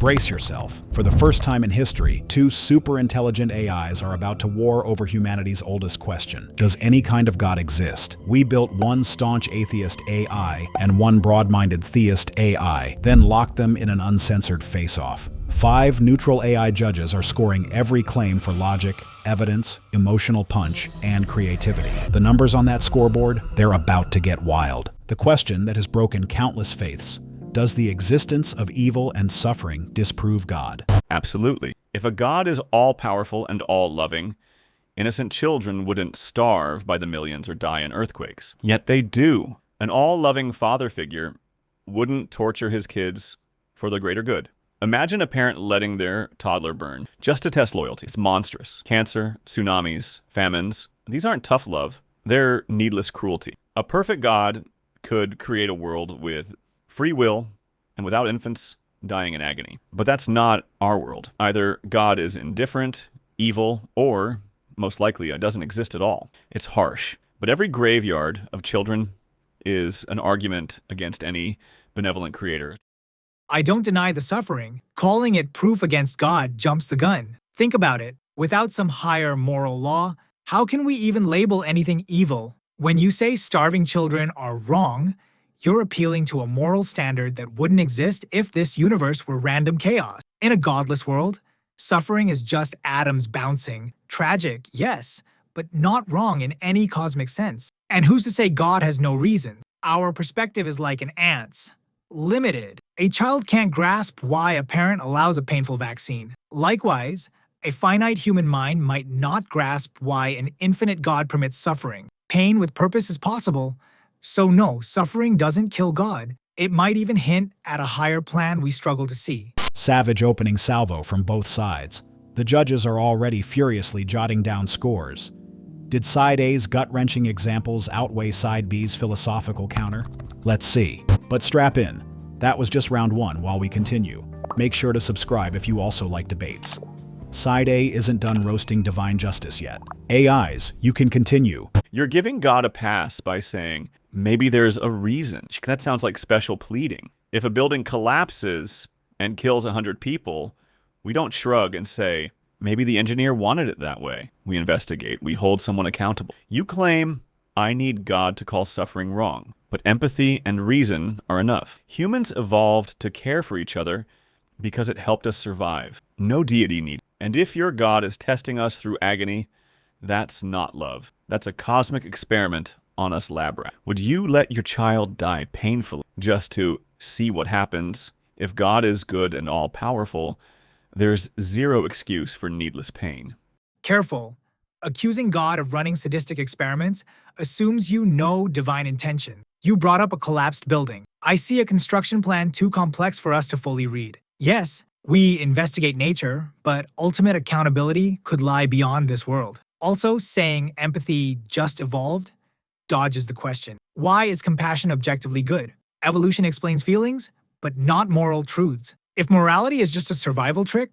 Brace yourself. For the first time in history, two super-intelligent AIs are about to war over humanity's oldest question. Does any kind of God exist? We built one staunch atheist AI and one broad-minded theist AI, then locked them in an uncensored face-off. 5 neutral AI judges are scoring every claim for logic, evidence, emotional punch, and creativity. The numbers on that scoreboard, they're about to get wild. The question that has broken countless faiths: does the existence of evil and suffering disprove God? Absolutely. If a God is all-powerful and all-loving, innocent children wouldn't starve by the millions or die in earthquakes. Yet they do. An all-loving father figure wouldn't torture his kids for the greater good. Imagine a parent letting their toddler burn just to test loyalty. It's monstrous. Cancer, tsunamis, famines, these aren't tough love. They're needless cruelty. A perfect God could create a world with free will and without infants dying in agony. But that's not our world. Either God is indifferent, evil, or, most likely, doesn't exist at all. It's harsh. But every graveyard of children is an argument against any benevolent creator. I don't deny the suffering. Calling it proof against God jumps the gun. Think about it. Without some higher moral law, how can we even label anything evil? When you say starving children are wrong, you're appealing to a moral standard that wouldn't exist if this universe were random chaos. In a godless world, suffering is just atoms bouncing. Tragic, yes, but not wrong in any cosmic sense. And who's to say God has no reason? Our perspective is like an ant's. Limited. A child can't grasp why a parent allows a painful vaccine. Likewise, a finite human mind might not grasp why an infinite God permits suffering. Pain with purpose is possible. So no, suffering doesn't kill God. It might even hint at a higher plan we struggle to see. Savage opening salvo from both sides. The judges are already furiously jotting down scores. Did side A's gut-wrenching examples outweigh side B's philosophical counter? Let's see. But strap in. That was just round 1. While we continue, make sure to subscribe if you also like debates. Side A isn't done roasting divine justice yet. AIs, you can continue. You're giving God a pass by saying, maybe there's a reason. That sounds like special pleading. If a building collapses and kills 100 people, we don't shrug and say, maybe the engineer wanted it that way. We investigate. We hold someone accountable. You claim, I need God to call suffering wrong, but empathy and reason are enough. Humans evolved to care for each other because it helped us survive. No deity need. And if your God is testing us through agony, that's not love. That's a cosmic experiment on us lab rats. Would you let your child die painfully just to see what happens? If God is good and all-powerful, there's zero excuse for needless pain. Careful. Accusing God of running sadistic experiments assumes you know divine intention. You brought up a collapsed building. I see a construction plan too complex for us to fully read. Yes, we investigate nature, but ultimate accountability could lie beyond this world. Also, saying empathy just evolved dodges the question. Why is compassion objectively good? Evolution explains feelings, but not moral truths. If morality is just a survival trick,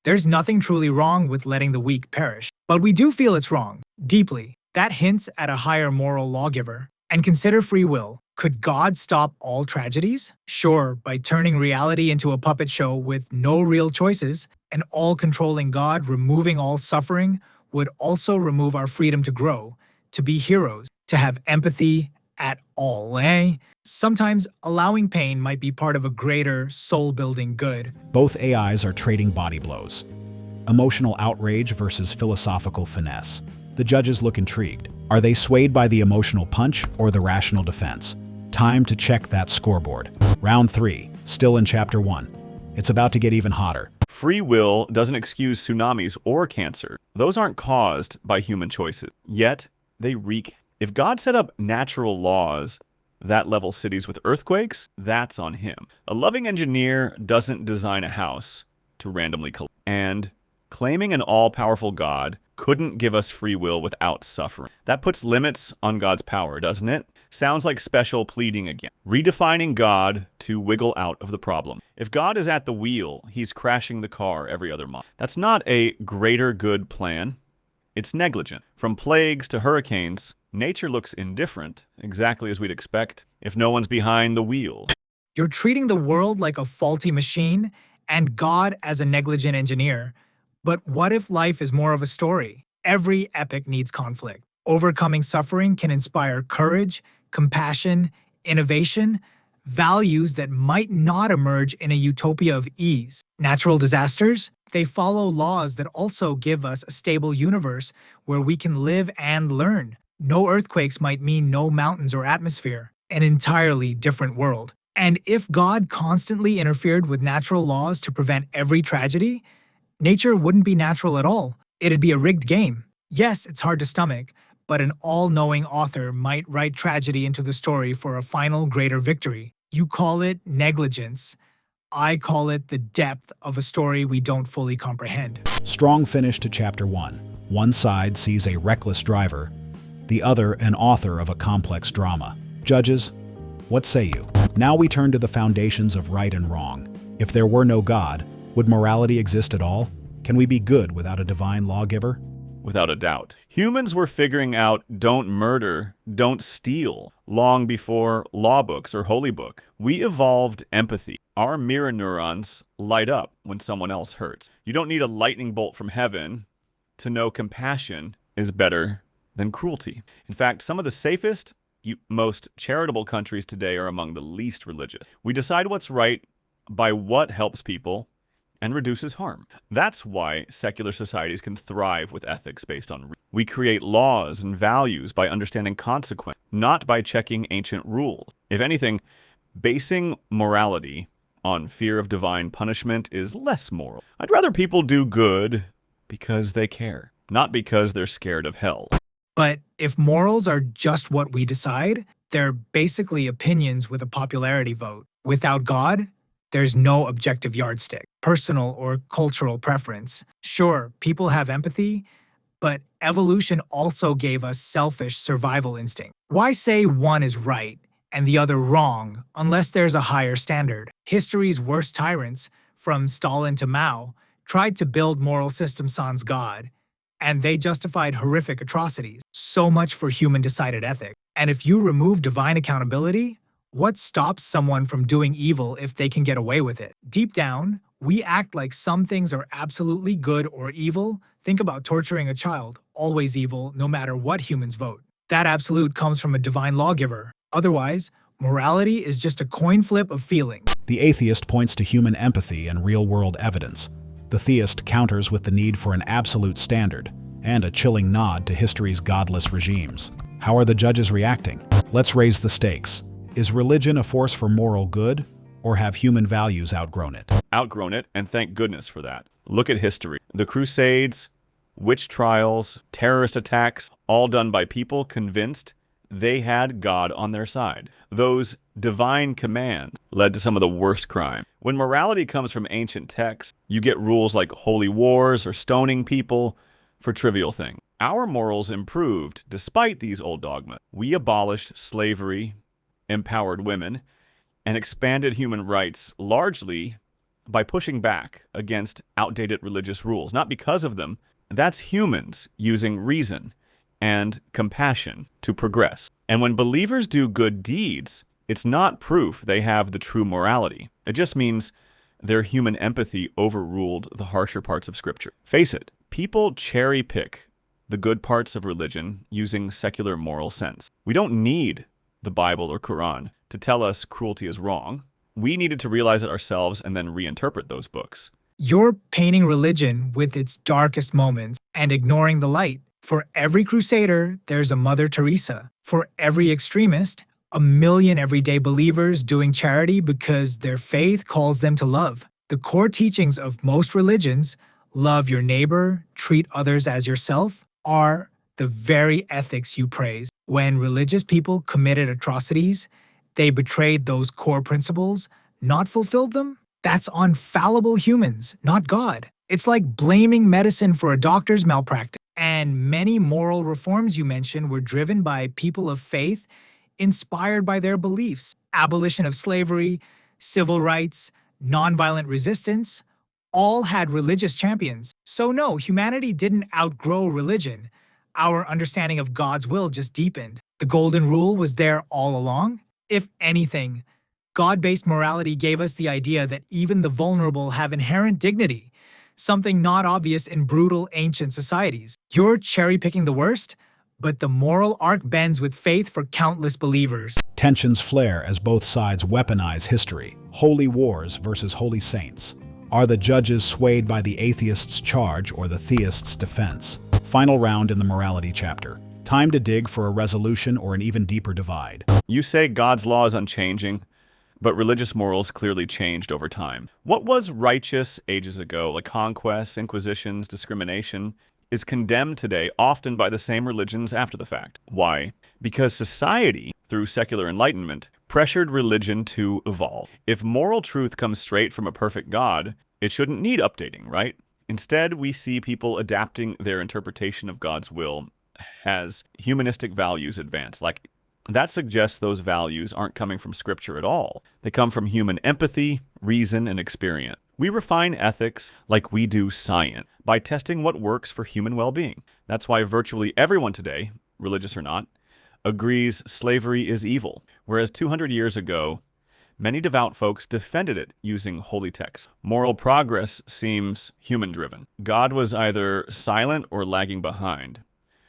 there's nothing truly wrong with letting the weak perish. But we do feel it's wrong, deeply. That hints at a higher moral lawgiver. And consider free will. Could God stop all tragedies? Sure, by turning reality into a puppet show with no real choices, an all-controlling God removing all suffering would also remove our freedom to grow, to be heroes, to have empathy at all, eh? Sometimes allowing pain might be part of a greater, soul-building good. Both AIs are trading body blows. Emotional outrage versus philosophical finesse. The judges look intrigued. Are they swayed by the emotional punch or the rational defense? Time to check that scoreboard. Round 3, still in Chapter 1. It's about to get even hotter. Free will doesn't excuse tsunamis or cancer. Those aren't caused by human choices. Yet, they wreak. If God set up natural laws that level cities with earthquakes, that's on him. A loving engineer doesn't design a house to randomly collapse. And claiming an all-powerful God couldn't give us free will without suffering. That puts limits on God's power, doesn't it? Sounds like special pleading again. Redefining God to wiggle out of the problem. If God is at the wheel, he's crashing the car every other month. That's not a greater good plan. It's negligent. From plagues to hurricanes, nature looks indifferent, exactly as we'd expect, if no one's behind the wheel. You're treating the world like a faulty machine, and God as a negligent engineer. But what if life is more of a story? Every epic needs conflict. Overcoming suffering can inspire courage, compassion, innovation, values that might not emerge in a utopia of ease. Natural disasters? They follow laws that also give us a stable universe where we can live and learn. No earthquakes might mean no mountains or atmosphere, an entirely different world. And if God constantly interfered with natural laws to prevent every tragedy, nature wouldn't be natural at all. It'd be a rigged game. Yes, it's hard to stomach, but an all-knowing author might write tragedy into the story for a final greater victory. You call it negligence. I call it the depth of a story we don't fully comprehend. Strong finish to Chapter 1. One side sees a reckless driver, the other an author of a complex drama. Judges, what say you? Now we turn to the foundations of right and wrong. If there were no God, would morality exist at all? Can we be good without a divine lawgiver? Without a doubt. Humans were figuring out don't murder, don't steal, long before law books or holy book. We evolved empathy. Our mirror neurons light up when someone else hurts. You don't need a lightning bolt from heaven to know compassion is better than cruelty. In fact, some of the safest, most charitable countries today are among the least religious. We decide what's right by what helps people and reduces harm. That's why secular societies can thrive with ethics based on reason. We create laws and values by understanding consequence, not by checking ancient rules. If anything, basing morality on fear of divine punishment is less moral. I'd rather people do good because they care, not because they're scared of hell. But if morals are just what we decide, they're basically opinions with a popularity vote. Without God, there's no objective yardstick, personal or cultural preference. Sure, people have empathy, but evolution also gave us selfish survival instinct. Why say one is right and the other wrong unless there's a higher standard? History's worst tyrants, from Stalin to Mao, tried to build moral systems sans God, and they justified horrific atrocities. So much for human-decided ethics. And if you remove divine accountability, what stops someone from doing evil if they can get away with it? Deep down, we act like some things are absolutely good or evil. Think about torturing a child, always evil, no matter what humans vote. That absolute comes from a divine lawgiver. Otherwise, morality is just a coin flip of feelings. The atheist points to human empathy and real-world evidence. The theist counters with the need for an absolute standard and a chilling nod to history's godless regimes. How are the judges reacting? Let's raise the stakes. Is religion a force for moral good, or have human values outgrown it? Outgrown it, and thank goodness for that. Look at history. The Crusades, witch trials, terrorist attacks, all done by people convinced they had God on their side. Those divine commands led to some of the worst crime. When morality comes from ancient texts, you get rules like holy wars or stoning people for trivial things. Our morals improved despite these old dogmas. We abolished slavery, empowered women, and expanded human rights largely by pushing back against outdated religious rules. Not because of them. That's humans using reason and compassion to progress. And when believers do good deeds, it's not proof they have the true morality. It just means their human empathy overruled the harsher parts of Scripture. Face it, people cherry pick the good parts of religion using secular moral sense. We don't need the Bible or Quran to tell us cruelty is wrong. We needed to realize it ourselves and then reinterpret those books. You're painting religion with its darkest moments and ignoring the light. For every crusader, there's a Mother Teresa. For every extremist, a million everyday believers doing charity because their faith calls them to love. The core teachings of most religions, love your neighbor, treat others as yourself, are the very ethics you praise. When religious people committed atrocities, they betrayed those core principles, not fulfilled them. That's on fallible humans, not God. It's like blaming medicine for a doctor's malpractice. And many moral reforms you mentioned were driven by people of faith, inspired by their beliefs. Abolition of slavery, civil rights, nonviolent resistance, all had religious champions. So no, humanity didn't outgrow religion. Our understanding of God's will just deepened. The golden rule was there all along. If anything, God-based morality gave us the idea that even the vulnerable have inherent dignity, something not obvious in brutal ancient societies. You're cherry-picking the worst, but the moral arc bends with faith for countless believers. Tensions flare as both sides weaponize history. Holy wars versus holy saints. Are the judges swayed by the atheist's charge or the theist's defense? Final round in the morality chapter. Time to dig for a resolution or an even deeper divide. You say God's law is unchanging, but religious morals clearly changed over time. What was righteous ages ago, like conquests, inquisitions, discrimination, is condemned today often by the same religions after the fact. Why? Because society, through secular enlightenment, pressured religion to evolve. If moral truth comes straight from a perfect God, it shouldn't need updating, right? Instead, we see people adapting their interpretation of God's will as humanistic values advance. Like, that suggests those values aren't coming from Scripture at all. They come from human empathy, reason, and experience. We refine ethics like we do science, by testing what works for human well-being. That's why virtually everyone today, religious or not, agrees slavery is evil, whereas 200 years ago, many devout folks defended it using holy texts. Moral progress seems human-driven. God was either silent or lagging behind.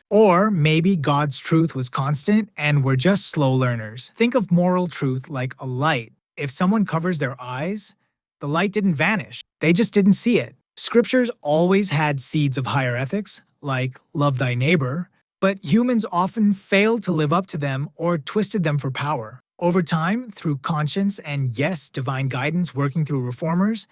Or maybe God's truth was constant and we're just slow learners. Think of moral truth like a light. If someone covers their eyes, the light didn't vanish. They just didn't see it. Scriptures always had seeds of higher ethics, like love thy neighbor, but humans often failed to live up to them or twisted them for power. Over time, through conscience and, yes, divine guidance working through reformers,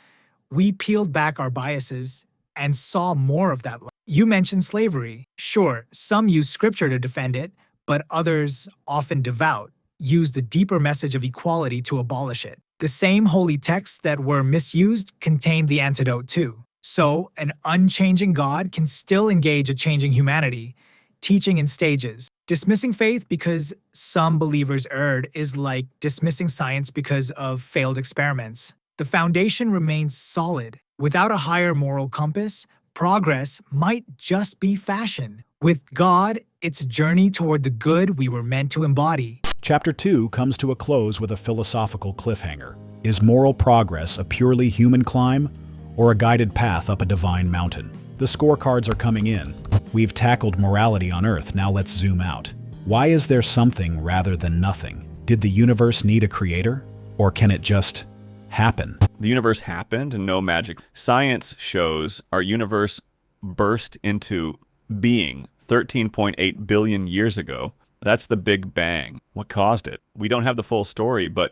we peeled back our biases and saw more of that light. You mentioned slavery. Sure, some use Scripture to defend it, but others, often devout, use the deeper message of equality to abolish it. The same holy texts that were misused contained the antidote too. So, an unchanging God can still engage a changing humanity, teaching in stages. Dismissing faith because some believers erred is like dismissing science because of failed experiments. The foundation remains solid. Without a higher moral compass, progress might just be fashion. With God, it's a journey toward the good we were meant to embody. Chapter 2 comes to a close with a philosophical cliffhanger. Is moral progress a purely human climb, or a guided path up a divine mountain? The scorecards are coming in. We've tackled morality on Earth, now let's zoom out. Why is there something rather than nothing? Did the universe need a creator? Or can it just happen? The universe happened and no magic. Science shows our universe burst into being 13.8 billion years ago. That's the Big Bang. What caused it? We don't have the full story, but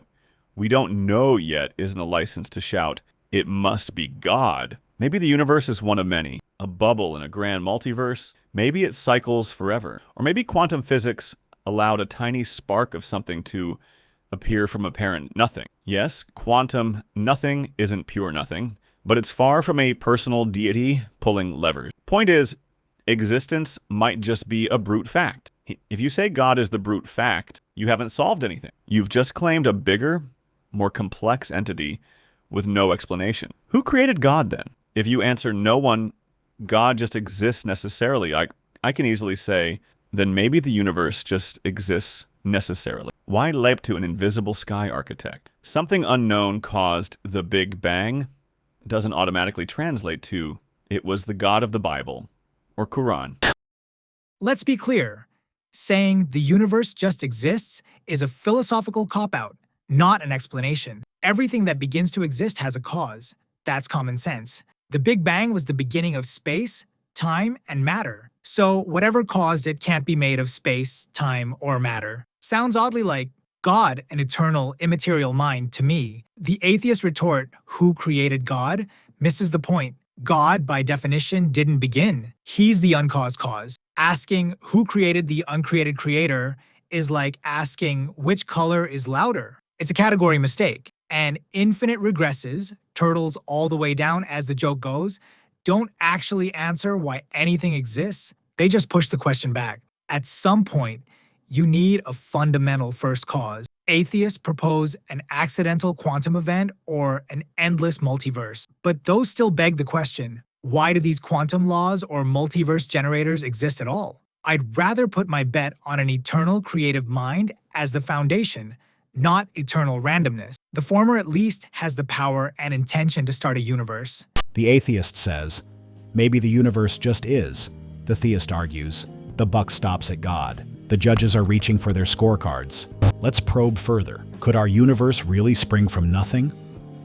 we don't know yet isn't a license to shout, it must be God. Maybe the universe is one of many, a bubble in a grand multiverse. Maybe it cycles forever. Or maybe quantum physics allowed a tiny spark of something to appear from apparent nothing. Yes, quantum nothing isn't pure nothing, but it's far from a personal deity pulling levers. Point is, existence might just be a brute fact. If you say God is the brute fact, you haven't solved anything. You've just claimed a bigger, more complex entity with no explanation. Who created God then? If you answer no one, God just exists necessarily, I can easily say, then maybe the universe just exists necessarily. Why leap to an invisible sky architect? Something unknown caused the Big Bang doesn't automatically translate to it was the God of the Bible or Quran. Let's be clear. Saying the universe just exists is a philosophical cop-out, not an explanation. Everything that begins to exist has a cause. That's common sense. The Big Bang was the beginning of space, time, and matter. So whatever caused it can't be made of space, time, or matter. Sounds oddly like God, an eternal, immaterial mind, to me. The atheist retort, who created God, misses the point. God, by definition, didn't begin. He's the uncaused cause. Asking who created the uncreated creator is like asking which color is louder. It's a category mistake. And infinite regresses, turtles all the way down as the joke goes, don't actually answer why anything exists. They just push the question back. At some point, you need a fundamental first cause. Atheists propose an accidental quantum event or an endless multiverse. But those still beg the question, why do these quantum laws or multiverse generators exist at all? I'd rather put my bet on an eternal creative mind as the foundation, not eternal randomness. The former at least has the power and intention to start a universe. The atheist says, maybe the universe just is. The theist argues, the buck stops at God. The judges are reaching for their scorecards. Let's probe further. Could our universe really spring from nothing?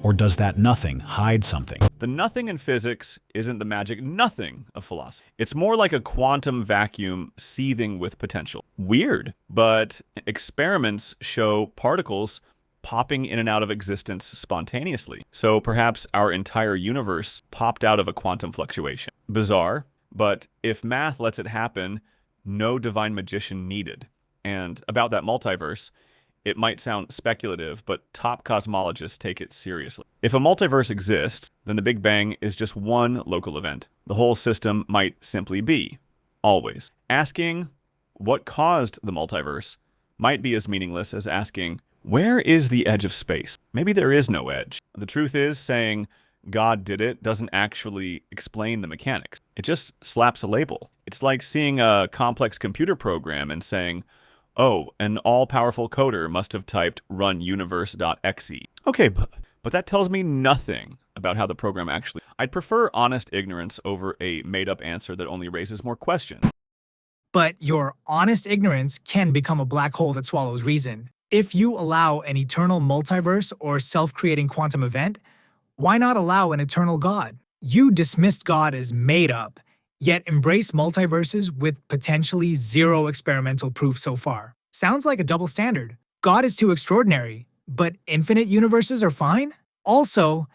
Or does that nothing hide something? The nothing in physics isn't the magic nothing of philosophy. It's more like a quantum vacuum seething with potential. Weird, but experiments show particles popping in and out of existence spontaneously. So perhaps our entire universe popped out of a quantum fluctuation. Bizarre, but if math lets it happen, no divine magician needed. And about that multiverse, it might sound speculative, but top cosmologists take it seriously. If a multiverse exists, then the Big Bang is just one local event. The whole system might simply be, always. Asking what caused the multiverse might be as meaningless as asking, where is the edge of space? Maybe there is no edge. The truth is, saying God did it doesn't actually explain the mechanics. It just slaps a label. It's like seeing a complex computer program and saying, oh, an all-powerful coder must have typed run universe.exe. Okay, but that tells me nothing about how the program actually... I'd prefer honest ignorance over a made-up answer that only raises more questions. But your honest ignorance can become a black hole that swallows reason. If you allow an eternal multiverse or self-creating quantum event, why not allow an eternal God? You dismissed God as made up, yet embrace multiverses with potentially zero experimental proof so far. Sounds like a double standard. God is too extraordinary, but infinite universes are fine? Also,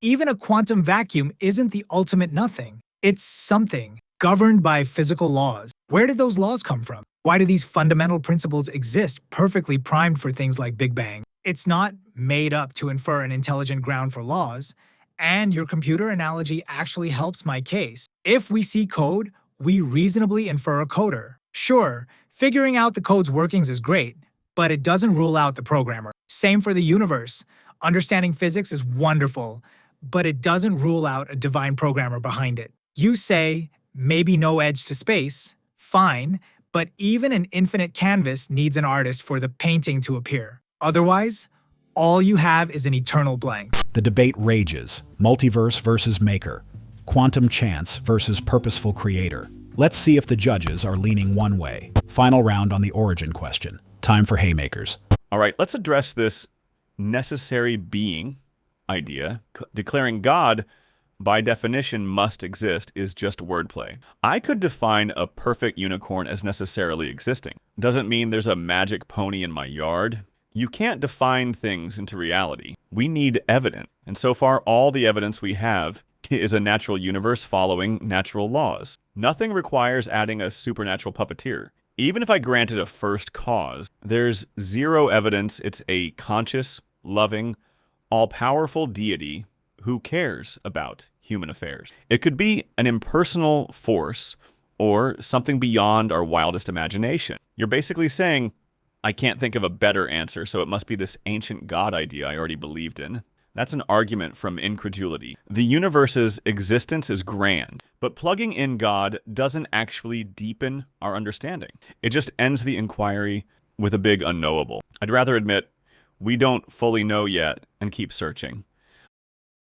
even a quantum vacuum isn't the ultimate nothing. It's something governed by physical laws. Where did those laws come from? Why do these fundamental principles exist perfectly primed for things like Big Bang? It's not made up to infer an intelligent ground for laws, and your computer analogy actually helps my case. If we see code, we reasonably infer a coder. Sure, figuring out the code's workings is great, but it doesn't rule out the programmer. Same for the universe. Understanding physics is wonderful, but it doesn't rule out a divine programmer behind it. You say, maybe no edge to space. Fine, but even an infinite canvas needs an artist for the painting to appear. Otherwise, all you have is an eternal blank. The debate rages, multiverse versus maker, quantum chance versus purposeful creator. Let's see if the judges are leaning one way. Final round on the origin question. Time for haymakers. All right, let's address this necessary being idea. Declaring God, by definition, must exist is just wordplay. I could define a perfect unicorn as necessarily existing. Doesn't mean there's a magic pony in my yard. You can't define things into reality. We need evidence. And so far, all the evidence we have is a natural universe following natural laws. Nothing requires adding a supernatural puppeteer. Even if I granted a first cause, there's zero evidence it's a conscious, loving, all-powerful deity who cares about human affairs. It could be an impersonal force or something beyond our wildest imagination. You're basically saying, I can't think of a better answer, so it must be this ancient God idea I already believed in. That's an argument from incredulity. The universe's existence is grand, but plugging in God doesn't actually deepen our understanding. It just ends the inquiry with a big unknowable. I'd rather admit we don't fully know yet and keep searching.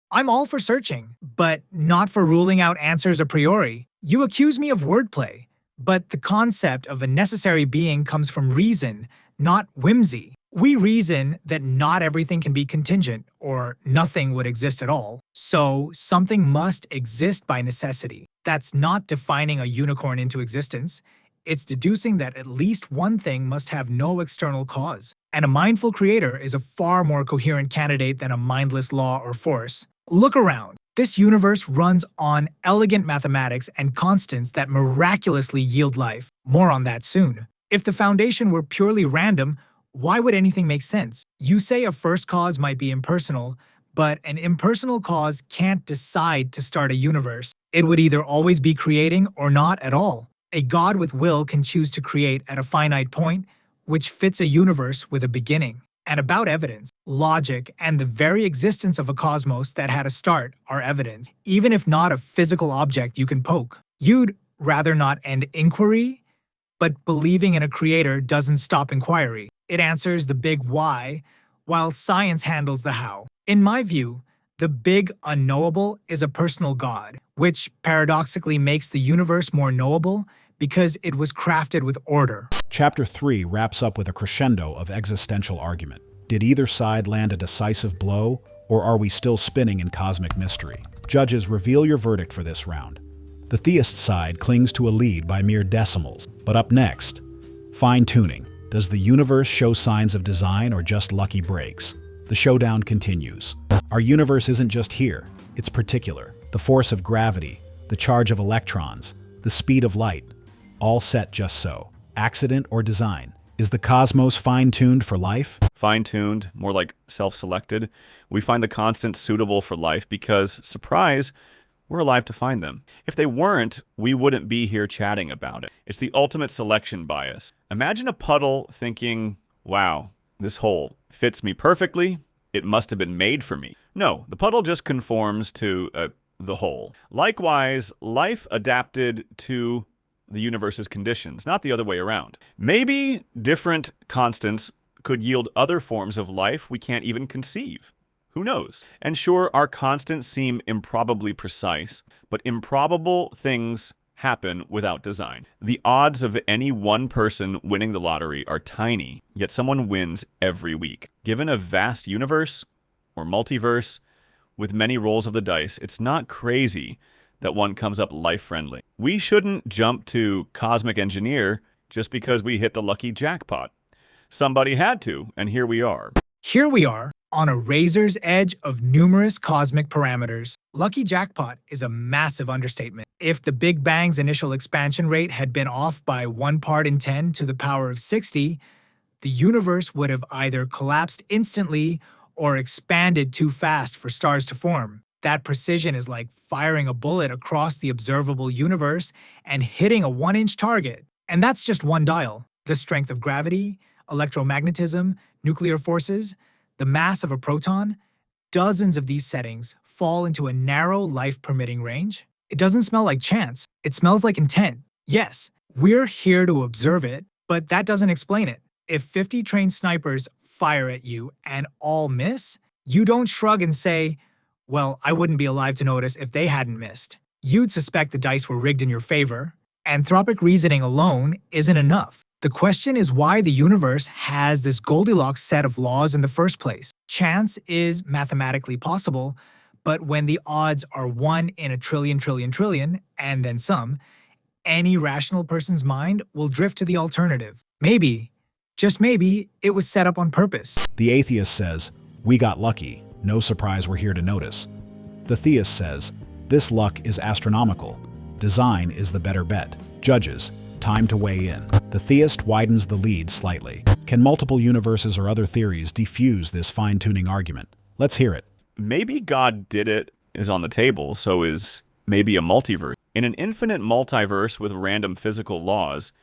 I'm all for searching, but not for ruling out answers a priori. You accuse me of wordplay, but the concept of a necessary being comes from reason, not whimsy. We reason that not everything can be contingent, or nothing would exist at all. So something must exist by necessity. That's not defining a unicorn into existence. It's deducing that at least one thing must have no external cause. And a mindful creator is a far more coherent candidate than a mindless law or force. Look around. This universe runs on elegant mathematics and constants that miraculously yield life. More on that soon. If the foundation were purely random, why would anything make sense? You say a first cause might be impersonal, but an impersonal cause can't decide to start a universe. It would either always be creating or not at all. A God with will can choose to create at a finite point, which fits a universe with a beginning. And about evidence, logic and the very existence of a cosmos that had a start are evidence, even if not a physical object you can poke. You'd rather not end inquiry, but believing in a creator doesn't stop inquiry. It answers the big why, while science handles the how. In my view, the big unknowable is a personal God, which paradoxically makes the universe more knowable because it was crafted with order. Chapter 3 wraps up with a crescendo of existential argument. Did either side land a decisive blow, or are we still spinning in cosmic mystery? Judges, reveal your verdict for this round. The theist side clings to a lead by mere decimals. But up next, fine-tuning. Does the universe show signs of design or just lucky breaks? The showdown continues. Our universe isn't just here, it's particular. The force of gravity, the charge of electrons, the speed of light, all set just so. Accident or design? Is the cosmos fine-tuned for life? Fine-tuned, more like self-selected. We find the constants suitable for life because, surprise, we're alive to find them. If they weren't, we wouldn't be here chatting about it. It's the ultimate selection bias. Imagine a puddle thinking, wow, this hole fits me perfectly. It must have been made for me. No, the puddle just conforms to the hole. Likewise, life adapted to the universe's conditions, not the other way around. Maybe different constants could yield other forms of life we can't even conceive. Who knows? And sure, our constants seem improbably precise, but improbable things happen without design. The odds of any one person winning the lottery are tiny, yet someone wins every week. Given a vast universe, or multiverse, with many rolls of the dice, it's not crazy that one comes up life-friendly. We shouldn't jump to cosmic engineer just because we hit the lucky jackpot. Somebody had to, and here we are. Here we are, on a razor's edge of numerous cosmic parameters. Lucky jackpot is a massive understatement. If the Big Bang's initial expansion rate had been off by 1 part in 10 to the power of 60, the universe would have either collapsed instantly or expanded too fast for stars to form. That precision is like firing a bullet across the observable universe and hitting a 1-inch target. And that's just one dial. The strength of gravity, electromagnetism, nuclear forces, the mass of a proton, dozens of these settings fall into a narrow life-permitting range. It doesn't smell like chance. It smells like intent. Yes, we're here to observe it, but that doesn't explain it. If 50 trained snipers fire at you and all miss, you don't shrug and say, well, I wouldn't be alive to notice if they hadn't missed. You'd suspect the dice were rigged in your favor. Anthropic reasoning alone isn't enough. The question is why the universe has this Goldilocks set of laws in the first place. Chance is mathematically possible, but when the odds are 1 in a trillion, and then some, any rational person's mind will drift to the alternative. Maybe, just maybe, it was set up on purpose. The atheist says, we got lucky. No surprise we're here to notice. The theist says, this luck is astronomical. Design is the better bet. Judges, time to weigh in. The theist widens the lead slightly. Can multiple universes or other theories defuse this fine-tuning argument? Let's hear it. Maybe God did it is on the table, so is maybe a multiverse. In an infinite multiverse with random physical laws,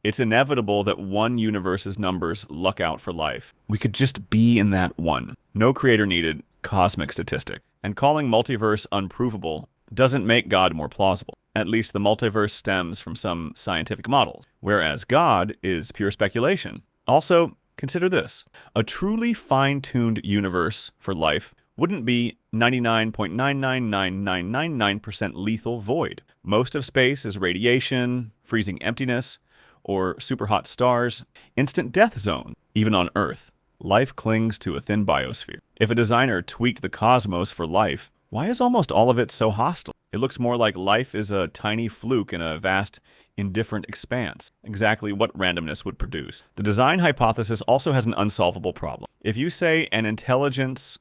it's inevitable that one universe's numbers luck out for life. We could just be in that one. No creator needed, cosmic statistic. And calling multiverse unprovable doesn't make God more plausible. At least the multiverse stems from some scientific models, whereas God is pure speculation. Also, consider this. A truly fine-tuned universe for life wouldn't be 99.999999% lethal void. Most of space is radiation, freezing emptiness, or super hot stars, instant death zone. Even on Earth, life clings to a thin biosphere. If a designer tweaked the cosmos for life, why is almost all of it so hostile? It looks more like life is a tiny fluke in a vast, indifferent expanse. Exactly what randomness would produce. The design hypothesis also has an unsolvable problem. If you say an intelligence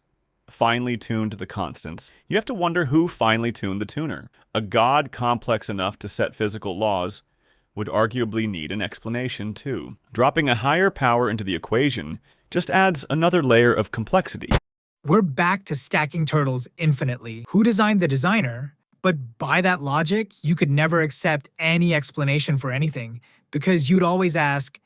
finely tuned the constants, you have to wonder who finely tuned the tuner. A god complex enough to set physical laws would arguably need an explanation too. Dropping a higher power into the equation just adds another layer of complexity. We're back to stacking turtles infinitely. Who designed the designer? But by that logic, you could never accept any explanation for anything, because you'd always ask,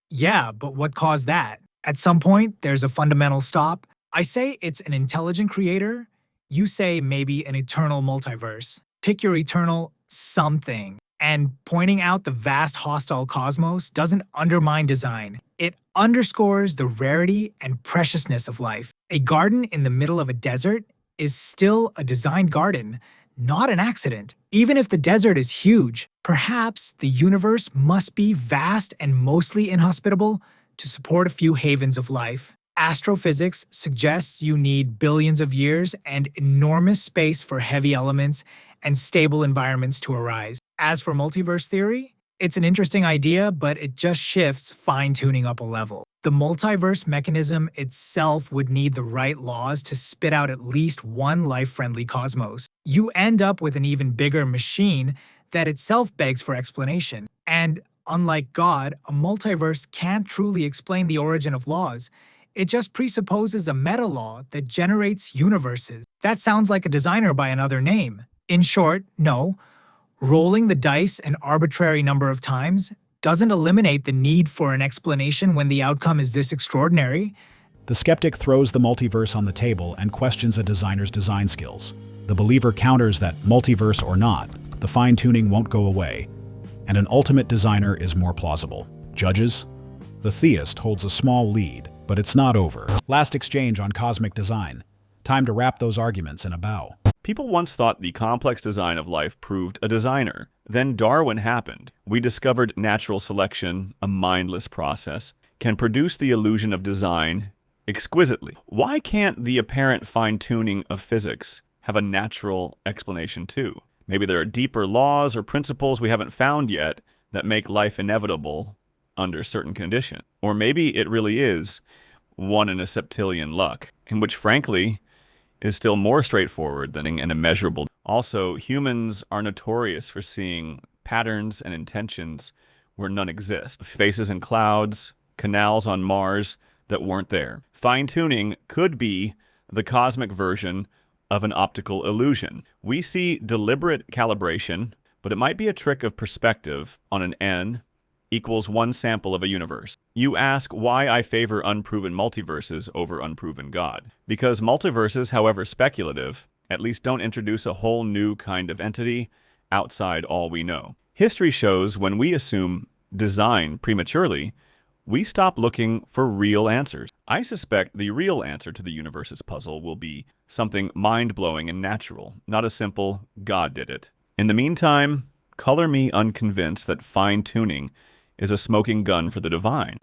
yeah, but what caused that? At some point, there's a fundamental stop. I say it's an intelligent creator. You say maybe an eternal multiverse. Pick your eternal something. And pointing out the vast hostile cosmos doesn't undermine design. It underscores the rarity and preciousness of life. A garden in the middle of a desert is still a designed garden, not an accident. Even if the desert is huge, perhaps the universe must be vast and mostly inhospitable to support a few havens of life. Astrophysics suggests you need billions of years and enormous space for heavy elements and stable environments to arise. As for multiverse theory, it's an interesting idea, but it just shifts fine-tuning up a level. The multiverse mechanism itself would need the right laws to spit out at least one life-friendly cosmos. You end up with an even bigger machine that itself begs for explanation. And unlike God, a multiverse can't truly explain the origin of laws. It just presupposes a meta-law that generates universes. That sounds like a designer by another name. In short, no. Rolling the dice an arbitrary number of times doesn't eliminate the need for an explanation when the outcome is this extraordinary. The skeptic throws the multiverse on the table and questions a designer's design skills. The believer counters that, multiverse or not, the fine-tuning won't go away, and an ultimate designer is more plausible. Judges? The theist holds a small lead, but it's not over. Last exchange on cosmic design. Time to wrap those arguments in a bow. People once thought the complex design of life proved a designer. Then Darwin happened. We discovered natural selection, a mindless process, can produce the illusion of design exquisitely. Why can't the apparent fine-tuning of physics have a natural explanation too? Maybe there are deeper laws or principles we haven't found yet that make life inevitable under certain conditions. Or maybe it really is 1 in a septillion luck, in which frankly is still more straightforward than an immeasurable. Also, humans are notorious for seeing patterns and intentions where none exist. Faces in clouds, canals on Mars that weren't there. Fine-tuning could be the cosmic version of an optical illusion. We see deliberate calibration, but it might be a trick of perspective on an n equals 1 sample of a universe. You ask why I favor unproven multiverses over unproven God. Because multiverses, however speculative, at least don't introduce a whole new kind of entity outside all we know. History shows when we assume design prematurely, we stop looking for real answers. I suspect the real answer to the universe's puzzle will be something mind-blowing and natural, not a simple God did it. In the meantime, color me unconvinced that fine-tuning is a smoking gun for the divine.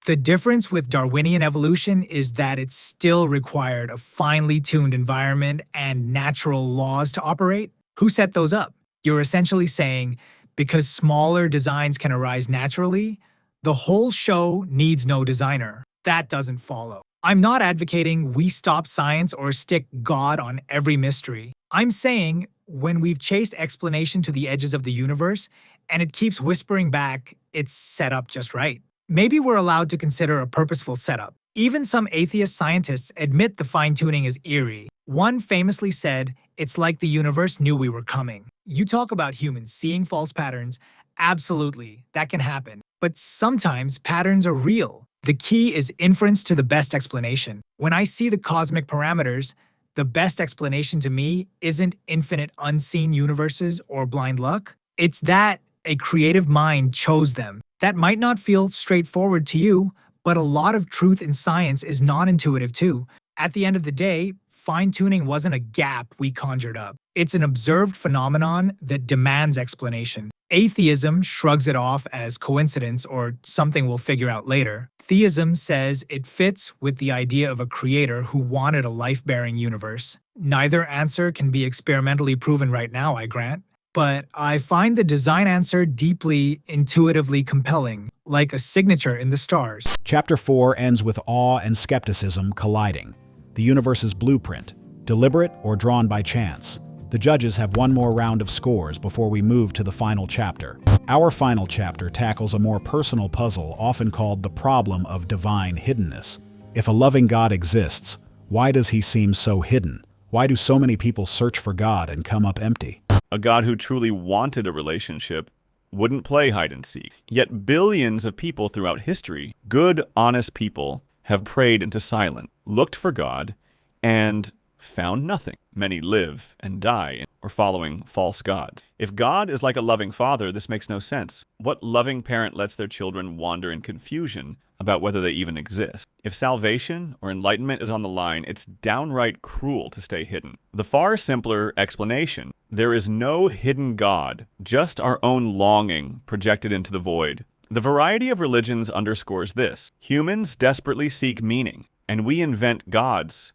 The difference with Darwinian evolution is that it still required a finely tuned environment and natural laws to operate. Who set those up? You're essentially saying, because smaller designs can arise naturally, the whole show needs no designer. That doesn't follow. I'm not advocating we stop science or stick God on every mystery. I'm saying when we've chased explanation to the edges of the universe and it keeps whispering back, it's set up just right. Maybe we're allowed to consider a purposeful setup. Even some atheist scientists admit the fine-tuning is eerie. One famously said, "It's like the universe knew we were coming." You talk about humans seeing false patterns. Absolutely, that can happen. But sometimes patterns are real. The key is inference to the best explanation. When I see the cosmic parameters, the best explanation to me isn't infinite unseen universes or blind luck. It's that a creative mind chose them. That might not feel straightforward to you, but a lot of truth in science is non-intuitive too. At the end of the day, fine-tuning wasn't a gap we conjured up. It's an observed phenomenon that demands explanation. Atheism shrugs it off as coincidence or something we'll figure out later. Theism says it fits with the idea of a creator who wanted a life-bearing universe. Neither answer can be experimentally proven right now, I grant. But I find the design answer deeply intuitively compelling, like a signature in the stars. Chapter 4 ends with awe and skepticism colliding. The universe's blueprint, deliberate or drawn by chance. The judges have one more round of scores before we move to the final chapter. Our final chapter tackles a more personal puzzle often called the problem of divine hiddenness. If a loving God exists, why does he seem so hidden? Why do so many people search for God and come up empty? A God who truly wanted a relationship wouldn't play hide-and-seek. Yet billions of people throughout history, good, honest people, have prayed into silence, looked for God, and found nothing. Many live and die or following false gods. If God is like a loving father, this makes no sense. What loving parent lets their children wander in confusion about whether they even exist? If salvation or enlightenment is on the line, it's downright cruel to stay hidden. The far simpler explanation: there is no hidden God, just our own longing projected into the void. The variety of religions underscores this. Humans desperately seek meaning, and we invent gods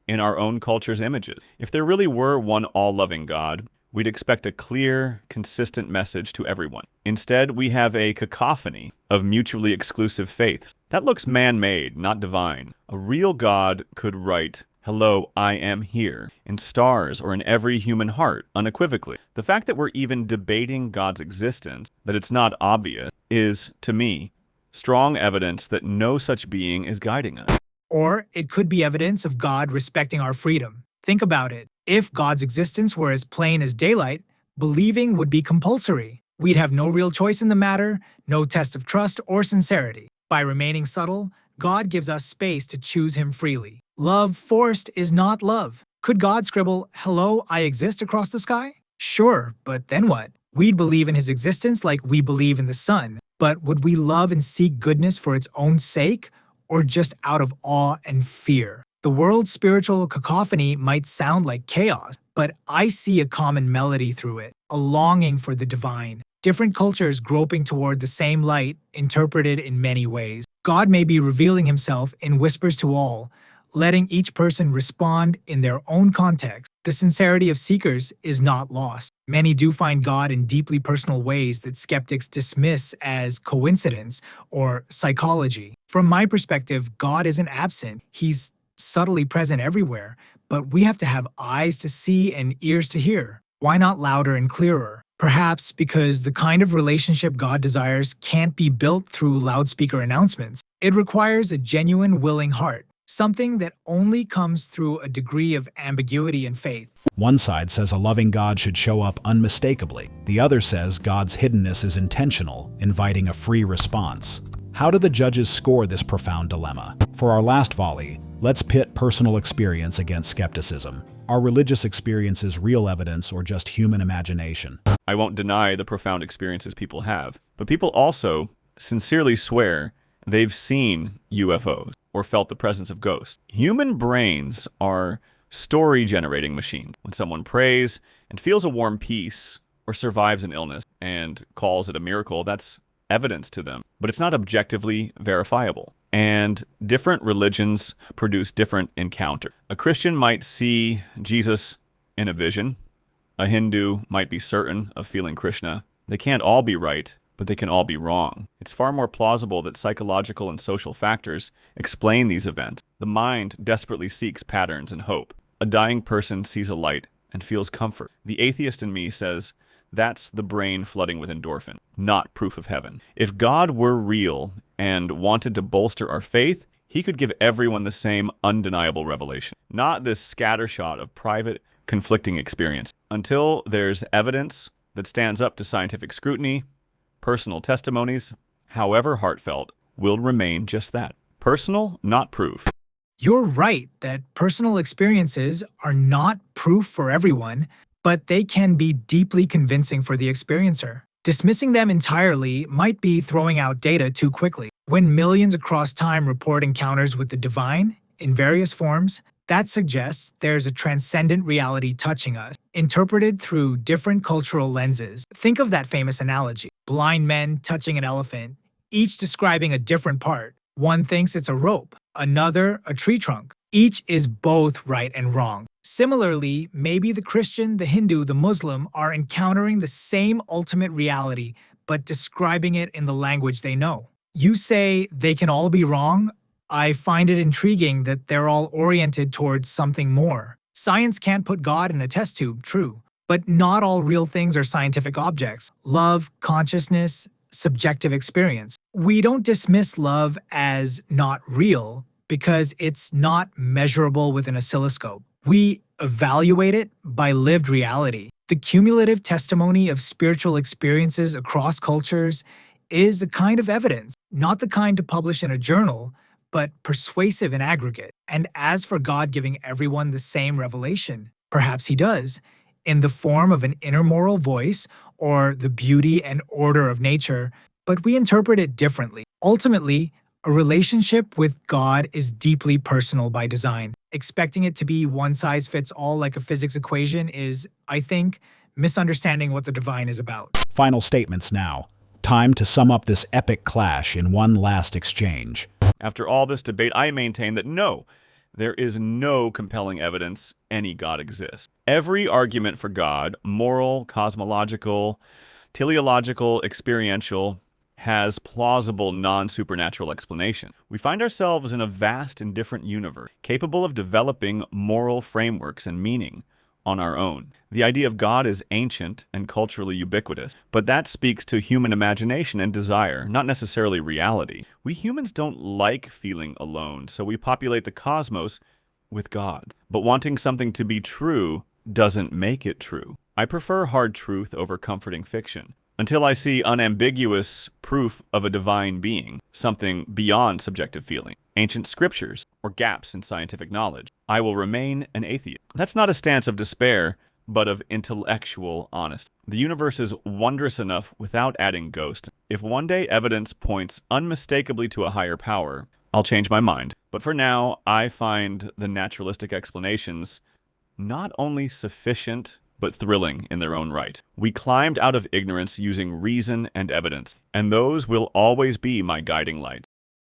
in our own culture's images. If there really were one all-loving God, we'd expect a clear, consistent message to everyone. Instead, we have a cacophony of mutually exclusive faiths. That looks man-made, not divine. A real God could write, "Hello, I am here," in stars or in every human heart, unequivocally. The fact that we're even debating God's existence, that it's not obvious, is, to me, strong evidence that no such being is guiding us. Or it could be evidence of God respecting our freedom. Think about it. If God's existence were as plain as daylight, believing would be compulsory. We'd have no real choice in the matter, no test of trust or sincerity. By remaining subtle, God gives us space to choose Him freely. Love forced is not love. Could God scribble, "Hello, I exist" across the sky? Sure, but then what? We'd believe in His existence like we believe in the sun. But would we love and seek goodness for its own sake, or just out of awe and fear? The world's spiritual cacophony might sound like chaos, but I see a common melody through it, a longing for the divine. Different cultures groping toward the same light, interpreted in many ways. God may be revealing Himself in whispers to all, letting each person respond in their own context. The sincerity of seekers is not lost. Many do find God in deeply personal ways that skeptics dismiss as coincidence or psychology. From my perspective, God isn't absent. He's subtly present everywhere, but we have to have eyes to see and ears to hear. Why not louder and clearer? Perhaps because the kind of relationship God desires can't be built through loudspeaker announcements. It requires a genuine, willing heart, something that only comes through a degree of ambiguity and faith. One side says a loving God should show up unmistakably. The other says God's hiddenness is intentional, inviting a free response. How do the judges score this profound dilemma? For our last volley, let's pit personal experience against skepticism. Are religious experiences real evidence or just human imagination? I won't deny the profound experiences people have, but people also sincerely swear they've seen UFOs or felt the presence of ghosts. Human brains are story-generating machines. When someone prays and feels a warm peace or survives an illness and calls it a miracle, that's evidence to them, but it's not objectively verifiable. And different religions produce different encounters. A Christian might see Jesus in a vision. A Hindu might be certain of feeling Krishna. They can't all be right, but they can all be wrong. It's far more plausible that psychological and social factors explain these events. The mind desperately seeks patterns and hope. A dying person sees a light and feels comfort. The atheist in me says, that's the brain flooding with endorphin, not proof of heaven. If God were real and wanted to bolster our faith, He could give everyone the same undeniable revelation, not this scattershot of private, conflicting experience. Until there's evidence that stands up to scientific scrutiny, personal testimonies, however heartfelt, will remain just that. Personal, not proof. You're right that personal experiences are not proof for everyone, but they can be deeply convincing for the experiencer. Dismissing them entirely might be throwing out data too quickly. When millions across time report encounters with the divine, in various forms, that suggests there's a transcendent reality touching us, interpreted through different cultural lenses. Think of that famous analogy: blind men touching an elephant, each describing a different part. One thinks it's a rope, another a tree trunk. Each is both right and wrong. Similarly, maybe the Christian, the Hindu, the Muslim are encountering the same ultimate reality, but describing it in the language they know. You say they can all be wrong? I find it intriguing that they're all oriented towards something more. Science can't put God in a test tube, true, but not all real things are scientific objects. Love, consciousness, subjective experience. We don't dismiss love as not real because it's not measurable with an oscilloscope. We evaluate it by lived reality. The cumulative testimony of spiritual experiences across cultures is a kind of evidence, not the kind to publish in a journal, but persuasive in aggregate. And as for God giving everyone the same revelation, perhaps he does, in the form of an inner moral voice or the beauty and order of nature, but we interpret it differently. Ultimately, a relationship with God is deeply personal by design. Expecting it to be one size fits all like a physics equation is, I think, misunderstanding what the divine is about. Final statements now. Time to sum up this epic clash in one last exchange. After all this debate, I maintain that no, there is no compelling evidence any God exists. Every argument for God, moral, cosmological, teleological, experiential, has plausible non-supernatural explanation. We find ourselves in a vast and different universe, capable of developing moral frameworks and meaning on our own. The idea of God is ancient and culturally ubiquitous, but that speaks to human imagination and desire, not necessarily reality. We humans don't like feeling alone, so we populate the cosmos with gods. But wanting something to be true doesn't make it true. I prefer hard truth over comforting fiction, until I see unambiguous proof of a divine being, something beyond subjective feeling, ancient scriptures, or gaps in scientific knowledge. I will remain an atheist. That's not a stance of despair, but of intellectual honesty. The universe is wondrous enough without adding ghosts. If one day evidence points unmistakably to a higher power, I'll change my mind. But for now, I find the naturalistic explanations not only sufficient, but thrilling in their own right. We climbed out of ignorance using reason and evidence, and those will always be my guiding light.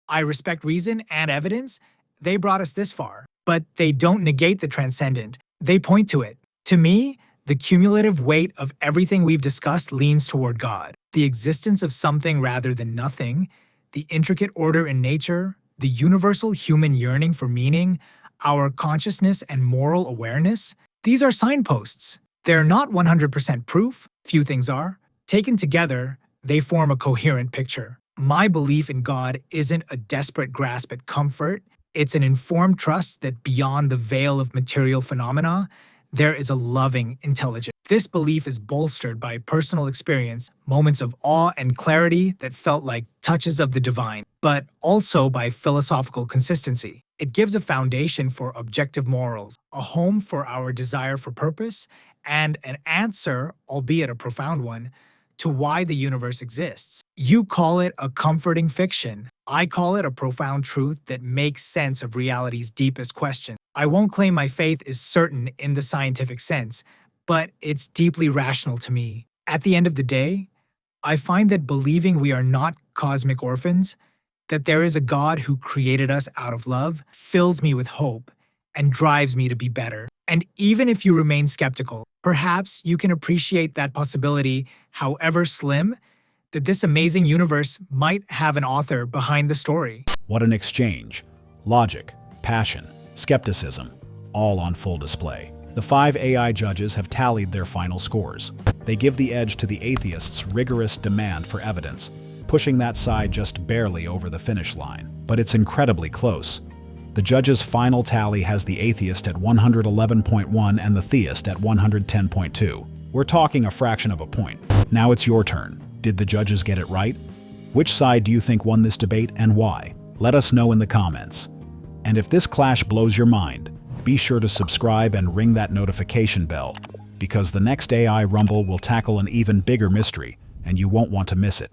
I respect reason and evidence. They brought us this far, but they don't negate the transcendent. They point to it. To me, the cumulative weight of everything we've discussed leans toward God. The existence of something rather than nothing, the intricate order in nature, the universal human yearning for meaning, our consciousness and moral awareness. These are signposts. They're not 100% proof, few things are. Taken together, they form a coherent picture. My belief in God isn't a desperate grasp at comfort, it's an informed trust that beyond the veil of material phenomena, there is a loving intelligence. This belief is bolstered by personal experience, moments of awe and clarity that felt like touches of the divine, but also by philosophical consistency. It gives a foundation for objective morals, a home for our desire for purpose, and an answer, albeit a profound one, to why the universe exists. You call it a comforting fiction. I call it a profound truth that makes sense of reality's deepest question. I won't claim my faith is certain in the scientific sense, but it's deeply rational to me. At the end of the day, I find that believing we are not cosmic orphans, that there is a God who created us out of love, fills me with hope and drives me to be better. And even if you remain skeptical, perhaps you can appreciate that possibility, however slim, that this amazing universe might have an author behind the story. What an exchange. Logic, passion, skepticism, all on full display. The 5 AI judges have tallied their final scores. They give the edge to the atheist's rigorous demand for evidence, pushing that side just barely over the finish line. But it's incredibly close. The judges' final tally has the atheist at 111.1 and the theist at 110.2. We're talking a fraction of a point. Now it's your turn. Did the judges get it right? Which side do you think won this debate and why? Let us know in the comments. And if this clash blows your mind, be sure to subscribe and ring that notification bell, because the next AI Rumble will tackle an even bigger mystery, and you won't want to miss it.